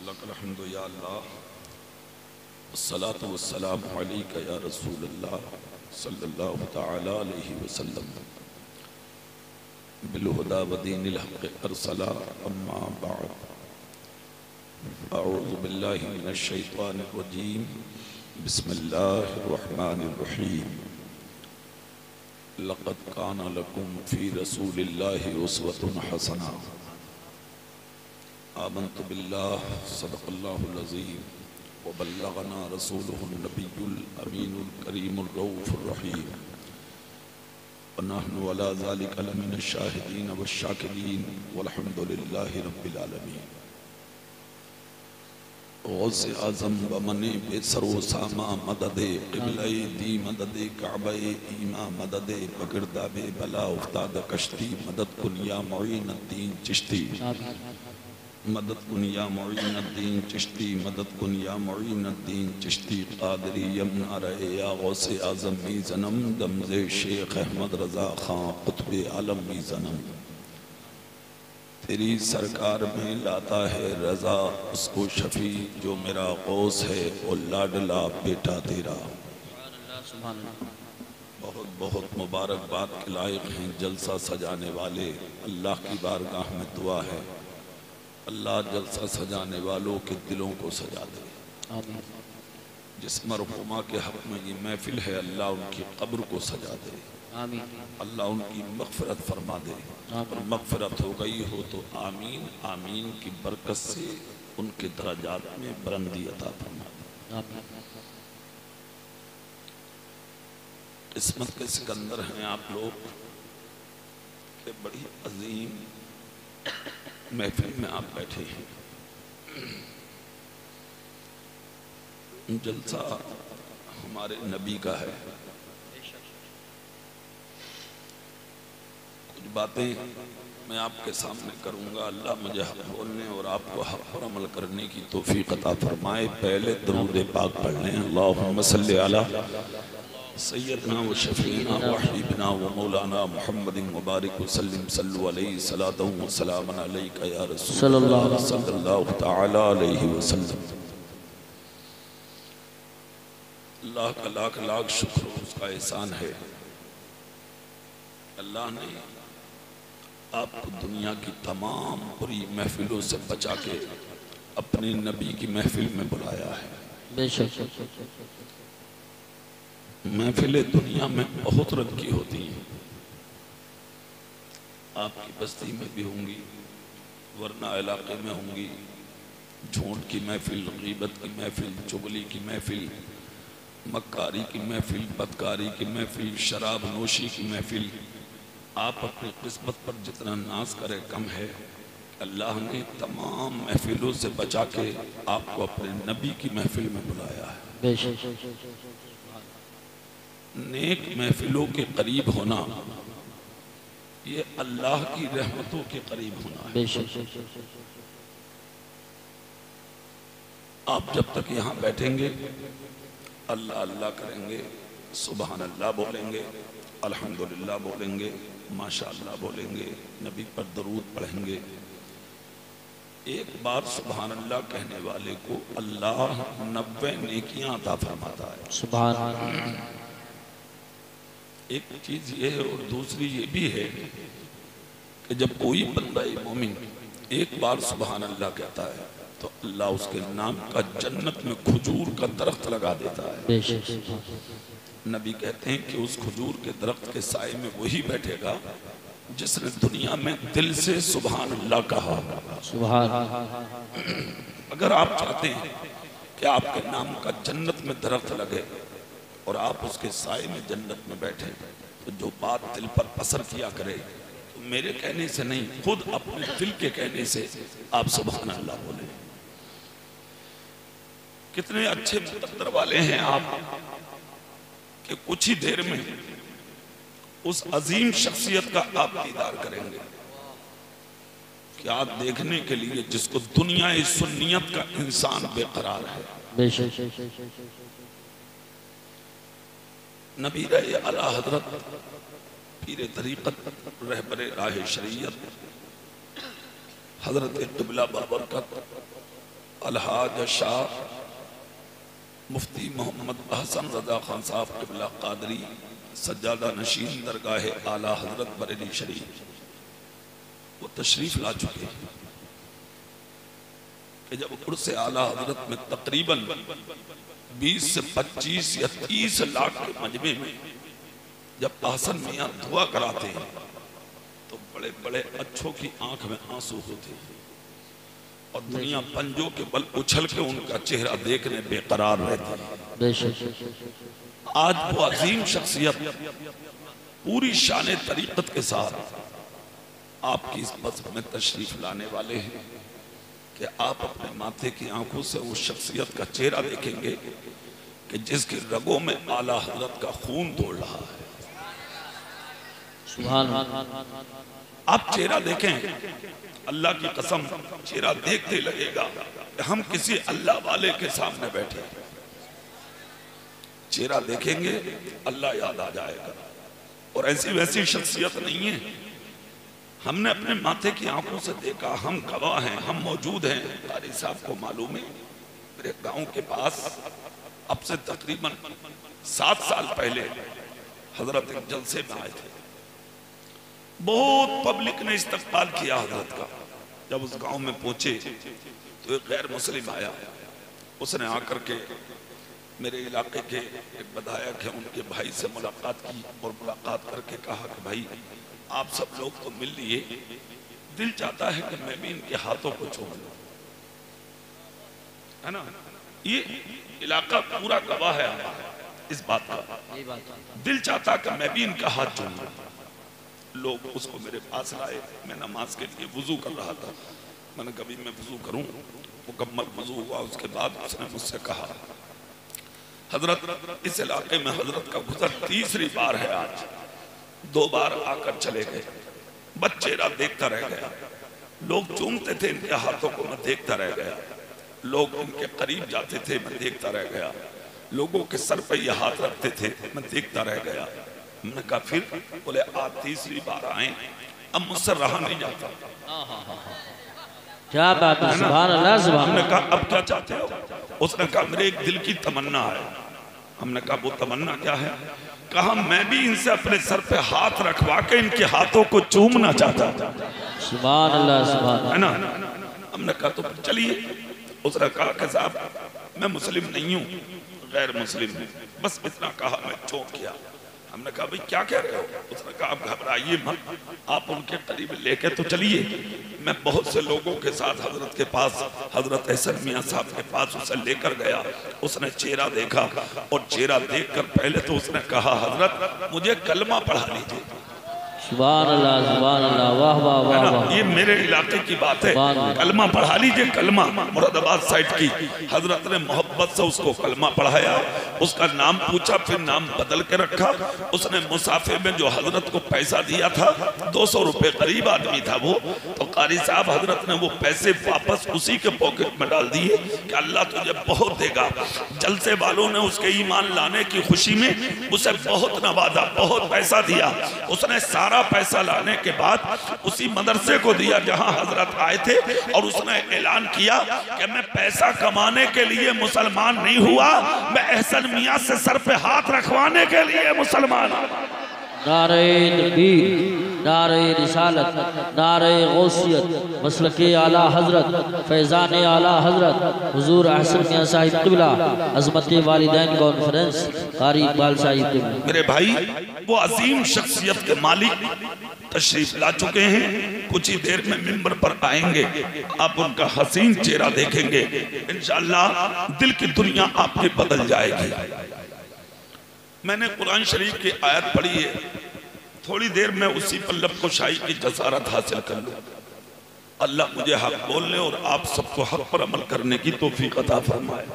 लकल हम्दु या अल्लाह, अस्सलातु वस्सलामु अलैका या रसूल अल्लाह सल्लल्लाहु तआला अलैहि वसल्लम बिल हुदा व दीनिल हक़ अरसला अम्मा बअद। अऊज़ु बिल्लाहि मिनश शैतानिर रजीम। बिस्मिल्लाहिर रहमानिर रहीम। लक़द काना लकुम फ़ी रसूलिल्लाहि उस्वतुन हसना। आमन्तु बिल्लाहि सदक़ल्लाहुल अज़ीम व बल्लगना रसूलुहुन नबियुल अमीनुल करीमुर रऊफ़ुर रहीम व नहनु अला ज़ालिका लमिनश शाहिदीन वश्शाकिरीन वल्हम्दुलिल्लाहि रब्बिल आलमीन। गौसे आज़म बमने बेसरो सामा मददे क़िबले दी मददे काबे ईमा मददे बगिरदाबे बला उफ्ताद कश्ती मदद कुन या मुईनुद्दीन चिश्ती मदद कुन या मुईनुद्दीन चिश्ती मदद कुन या मुईनुद्दीन चिश्ती क़ादरी यमना रहे या गौसे आज़म मी ज़नम दमज़े शेख अहमद रज़ा खां क़ुत्बे आलम मी ज़नम। तेरी सरकार में लाता है रज़ा उसको शफी जो मेरा गौस है वो लाडला बेटा तेरा। बहुत बहुत मुबारकबाद के लायक हैं जलसा सजाने वाले। अल्लाह की बारगाह में दुआ है अल्लाह जलसा सजाने वालों के दिलों को सजा दे। जिस मरहुमा के हक़ में ये महफिल है अल्लाह उनकी कब्र को सजा दे। अल्लाह उनकी मग़फ़िरत फरमा दे और मग़फ़िरत हो गई हो तो आमीन आमीन की बरकत से उनके दराजात में बुलंदी अता फरमा दे। किस्मत के सिकंदर हैं आप लोग के बड़ी अजीम महफिल में आप बैठे हैं। जलसा हमारे नबी का है। कुछ बातें मैं आपके सामने करूंगा। अल्लाह मुझे हक़ बोलने और आपको हक़ पर अमल करने की तौफीक अता फरमाए। पहले दरूद पाक पढ़ लें। अल्लाहुम्मा सल्लि अला सय्यदना व शफ़ीना व हबीबना व मौलाना मुहम्मदिन व बारिक व सल्लिम सल्लु अलैहि सलातु व सलामन अलैका या रसूल अल्लाह सल्लल्लाहु तआला अलैहि वसल्लम। अल्लाह का लाख लाख शुक्र उसका एहसान है। अल्लाह ने आपको दुनिया की तमाम बुरी महफिलों से बचा के अपने नबी की महफिल में बुलाया है। बेशक महफिलें दुनिया में बहुत रंग की होती हैं। आपकी बस्ती में भी होंगी वरना इलाके में होंगी। झूठ की महफिल, गीबत की महफिल, चुगली की महफिल, मक्कारी की महफिल, बदकारी की महफिल, शराब नोशी की महफिल। आप अपनी किस्मत पर जितना नाज करें कम है। अल्लाह ने तमाम महफिलों से बचा के आपको अपने नबी की महफिल में बुलाया है। नेक महफिलों के करीब होना ये अल्लाह की रहमतों के करीब होना है। आप जब तक यहाँ बैठेंगे अल्लाह अल्लाह करेंगे, सुबहान अल्लाह बोलेंगे, अल्हम्दुलिल्लाह बोलेंगे, माशाअल्लाह बोलेंगे, नबी पर दरूद पढ़ेंगे। एक बार सुबहान अल्लाह कहने वाले को अल्लाह 90 नेकियां अता फरमाता है। सुभान। एक चीज ये है और दूसरी ये भी है कि जब कोई बंदा मोमिन एक बार सुबहान अल्लाह कहता है तो अल्लाह उसके नाम का जन्नत में खजूर का दरख्त लगा देता है। नबी कहते हैं कि उस खजूर के दरख्त के साए में वही बैठेगा जिसने दुनिया में दिल से सुबहान अल्लाह कहा। अगर आप चाहते हैं कि आपके नाम का जन्नत में दरख्त लगे और आप उसके साए में जन्नत में बैठे तो जो बात दिल पर असर किया करे तो मेरे कहने से नहीं, खुद अपने दिल के कहने से आप सुभान अल्लाह बोले। कितने अच्छे मुक़द्दर वाले हैं आप कि कुछ ही देर में उस अजीम शख्सियत का आप दीदार करेंगे। क्या देखने के लिए जिसको दुनिया सुन्नियत का इंसान बेकरार है। नबी रहे आला हजरत पीर तरीक़त रहबरे राह शरीयत हजरत क़िबला बाबरकत अलहाज शाह मुफ्ती मोहम्मद हसन रजा खान साहब क़िबला कादरी सज्जादा नशीन दरगाह आला हजरत बरेली शरीफ वो तशरीफ ला चुके हैं कि जब उर्स आला हजरत में तकरीबन 20 से 25 या 30 लाख के मजमे में जब अहसन मियां दुआ कराते हैं तो बड़े बड़े अच्छों की आंख में आंसू होते हैं और दुनिया पंजों के बल उछल के उनका चेहरा देखने बेकरार रहती है। आज वो अजीम शख्सियत पूरी शान तरीक़त के साथ आपकी इस मस्जिद में तशरीफ लाने वाले हैं कि आप अपने माथे की आंखों से उस शख्सियत का चेहरा देखेंगे कि जिसके रगों में आला हजरत का खून दौड़ रहा है। आप चेहरा देखें, अल्लाह की कसम चेहरा देखते लगेगा कि हम किसी अल्लाह वाले के सामने बैठे। चेहरा देखेंगे अल्लाह याद आ जाएगा। और ऐसी वैसी शख्सियत नहीं है, हमने अपने माथे की आंखों से देखा, हम गवाह हैं, हम मौजूद हैं। कारी साहब को मालूम है, मेरे गांव के पास अब से तकरीबन 7 साल पहले हजरत एक जलसे में आए थे। बहुत पब्लिक ने इस्तकबाल किया हजरत का। जब उस गांव में पहुंचे तो एक गैर मुस्लिम आया, उसने आकर के मेरे इलाके के एक विधायक है उनके भाई से मुलाकात की और मुलाकात करके कहा कि भाई आप सब लोग तो मिल लिए, दिल चाहता है कि मैं भी इनके हाथों को छू लूं, है ना। ये इलाका पूरा गवाह है इस बात का। दिल चाहता कि मैं भी इनका हाथ चूम लूं। लोग उसको मेरे पास लाए, मैं नमाज के लिए वुजू कर रहा था। मैंने कभी मैं वुजू करूं, मुकम्मल वुजू हुआ। उसके बाद उसने मुझसे कहा हजरत इस इलाके में हजरत का गुजर 3री बार है आज। 2 बार आकर चले गए, बच्चे रात देखता रह गया। लोग चूमते थे इनके हाथों को, मैं देखता रह गया। लोग इनके करीब जाते थे, मैं देखता रह गया। लोगों के सर पे ये हाथ रखते थे, मैं देखता रह गया। मैंने कहा फिर? बोले आप 3री बार आए, अब मुझसे रहा नहीं जाता। क्या बात है, सुभान अल्लाह सुभान। हमने कहा अब क्या चाहते हो? उसने कहा मेरे एक दिल की तमन्ना है। हमने कहा वो तमन्ना क्या है? कहा मैं भी इनसे अपने सर पे हाथ रखवा के इनके हाथों को चूमना चाहता था। सुभान अल्लाह सुभान, है ना। हमने कहा तो चलिए। उसने कहा कि साहब मैं मुस्लिम नहीं हूँ, गैर मुस्लिम हूँ। बस इतना कहा, मैं चौंक गया। हमने कहा भाई क्या कह रहे हो? उसने कहा आप घबराइए मत, आप उनके करीब लेके तो चलिए। मैं बहुत से लोगों के साथ हजरत के पास, हजरत अहसन मियां साहब के पास उसे लेकर गया। उसने चेहरा देखा और चेहरा देखकर पहले तो उसने कहा हजरत मुझे कलमा पढ़ा लीजिए। सुभान अल्लाह सुभान अल्लाह, वाह वाह वाह वाह। ये मेरे इलाके की बात है, कलमा पढ़ा लीजिए। कलमा मुरादाबाद साइड की हजरत ने मोहब्बत से उसको कलमा पढ़ाया। उसका नाम पूछा, फिर नाम बदल के रखा। उसने मुसाफे में जो हजरत को पैसा दिया था, 200 रुपए करीब आदमी था वो, तो कारी साहब हजरत ने वो पैसे वापस उसी के पॉकेट में डाल दिए कि अल्लाह तुझे बहुत देगा। जलसे वालों ने उसके ईमान लाने की खुशी में उसे बहुत नवाजा, बहुत पैसा दिया। उसने सारा पैसा लाने के बाद उसी मदरसे को दिया जहां हजरत आए थे, और उसने ऐलान किया कि मैं पैसा कमाने के लिए मुसलमान नहीं हुआ, मैं अहसन मियां से सर पे हाथ रखवाने के लिए मुसलमान। नारे तकबीर, नारे रिसालत, नारे गौसियत, मसलके आला हजरत, फैज़ान आला हजरत हुजूर अहसन मियां साहिब क़िबला, अज़मत वालिदैन कॉन्फ्रेंस, कारी इकबाल साहिब क़िबला। मेरे भाई वो अजीम शख्सियत के मालिक तशरीफ ला चुके हैं। कुछ ही देर में मिंबर पर आएंगे, आप उनका हसीन चेहरा देखेंगे। इंशाअल्लाह दिल की दुनिया आपकी बदल जाएगी। मैंने कुरान शरीफ की आयत पढ़ी है, थोड़ी देर में उसी पर लबकुशाई की जसारत हासिल कर लूं। अल्लाह मुझे हक बोलने और आप सबको हक पर अमल करने की तौफीक अता फरमाए।